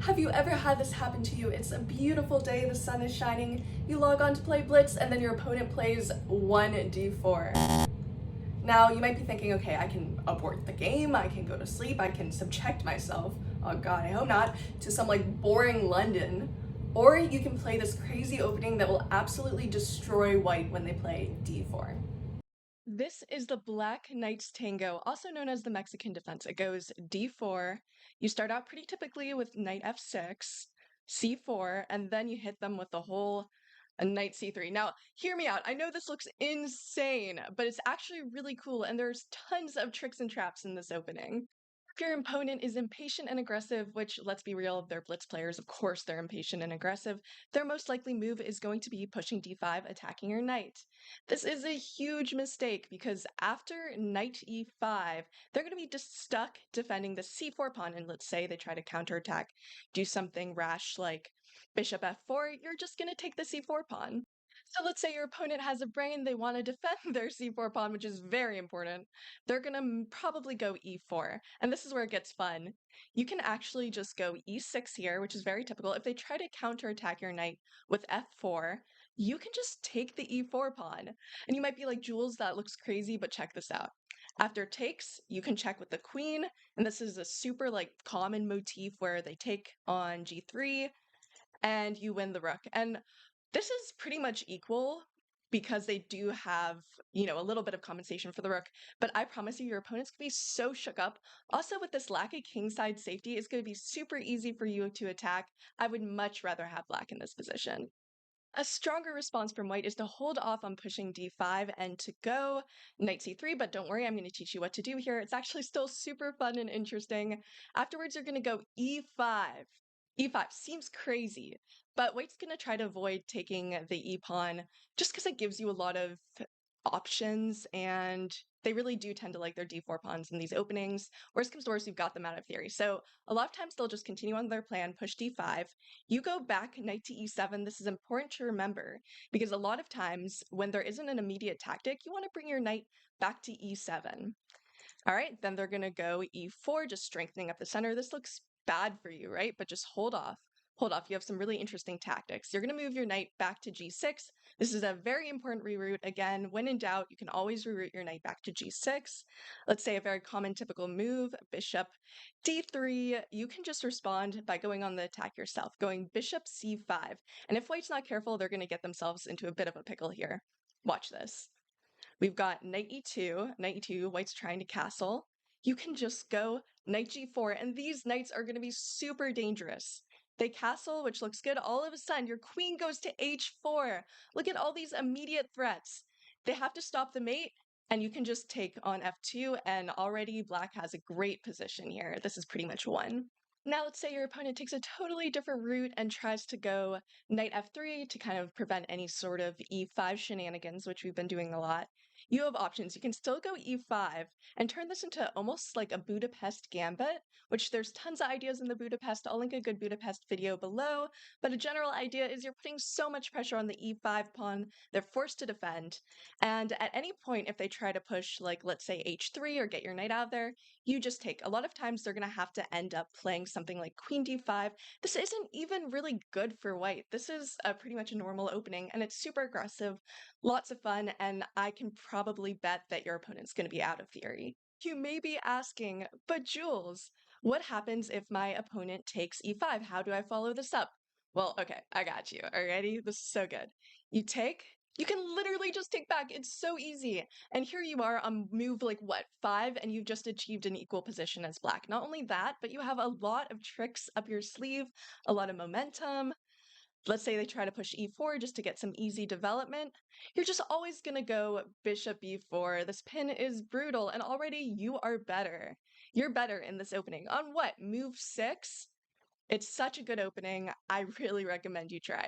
Have you ever had this happen to you? It's a beautiful day, the sun is shining, you log on to play Blitz, and then your opponent plays 1d4. Now, you might be thinking, okay, I can abort the game, I can go to sleep, I can subject myself, oh god, I hope not, to some like boring London. Or you can play this crazy opening that will absolutely destroy white when they play d4. This is the Black Knight's Tango, also known as the Mexican defense. It goes d4. You start out pretty typically with knight f6, c4, and then you hit them with the whole knight c3. Now, hear me out. I know this looks insane, but it's actually really cool, and there's tons of tricks and traps in this opening. If your opponent is impatient and aggressive, which, let's be real, they're blitz players, of course they're impatient and aggressive, their most likely move is going to be pushing d5, attacking your knight. This is a huge mistake because after knight e5, they're going to be just stuck defending the c4 pawn, and let's say they try to counterattack, do something rash like bishop f4, you're just going to take the c4 pawn. So let's say your opponent has a brain, they want to defend their c4 pawn, which is very important. They're going to probably go e4, and this is where it gets fun. You can actually just go e6 here, which is very typical. If they try to counterattack your knight with f4, you can just take the e4 pawn. And you might be like, Jules, that looks crazy, but check this out. After takes, you can check with the queen, and this is a super like common motif where they take on g3 and you win the rook. And this is pretty much equal because they do have, a little bit of compensation for the rook, but I promise you, your opponent's gonna be so shook up. Also, with this lack of kingside safety, it's gonna be super easy for you to attack. I would much rather have black in this position. A stronger response from white is to hold off on pushing d5 and to go knight c3, but don't worry, I'm going to teach you what to do here. It's actually still super fun and interesting. Afterwards, you're going to go e5. e5 seems crazy, but white's going to try to avoid taking the e-pawn just because it gives you a lot of options, and they really do tend to like their d4 pawns in these openings. Worst comes to worst, you've got them out of theory. So a lot of times they'll just continue on their plan, push d5. You go back knight to e7. This is important to remember because a lot of times when there isn't an immediate tactic, you want to bring your knight back to e7. All right, then they're going to go e4, just strengthening up the center. This looks bad for you, right? But just hold off. Hold off. You have some really interesting tactics. You're going to move your knight back to g6. This is a very important reroute. Again, when in doubt, you can always reroute your knight back to g6. Let's say a very common typical move, bishop d3. You can just respond by going on the attack yourself, going bishop c5. And if white's not careful, they're going to get themselves into a bit of a pickle here. Watch this. We've got knight e2, white's trying to castle. You can just go knight g4, and these knights are going to be super dangerous. They castle, which looks good. All of a sudden, your queen goes to h4. Look at all these immediate threats. They have to stop the mate, and you can just take on f2, and already black has a great position here. This is pretty much won. Now let's say your opponent takes a totally different route and tries to go knight f3 to kind of prevent any sort of e5 shenanigans, which we've been doing a lot. You have options. You can still go e5 and turn this into almost like a Budapest gambit, which there's tons of ideas in the Budapest. I'll link a good Budapest video below, but a general idea is you're putting so much pressure on the e5 pawn, they're forced to defend. And at any point, if they try to push, like, let's say h3 or get your knight out of there, you just take. A lot of times they're going to have to end up playing something like queen d5. This isn't even really good for white. This is pretty much a normal opening, and it's super aggressive, lots of fun, and I can probably bet that your opponent's going to be out of theory. You may be asking, but Jules, what happens if my opponent takes e5? How do I follow this up? Well, okay, I got you. Alrighty, this is so good. You take, you can literally just take back. It's so easy. And here you are on move like what, 5, and you've just achieved an equal position as black. Not only that, but you have a lot of tricks up your sleeve, a lot of momentum. Let's say they try to push e4 just to get some easy development. You're just always going to go bishop e4. This pin is brutal, and already you are better. You're better in this opening. On what? Move 6? It's such a good opening. I really recommend you try.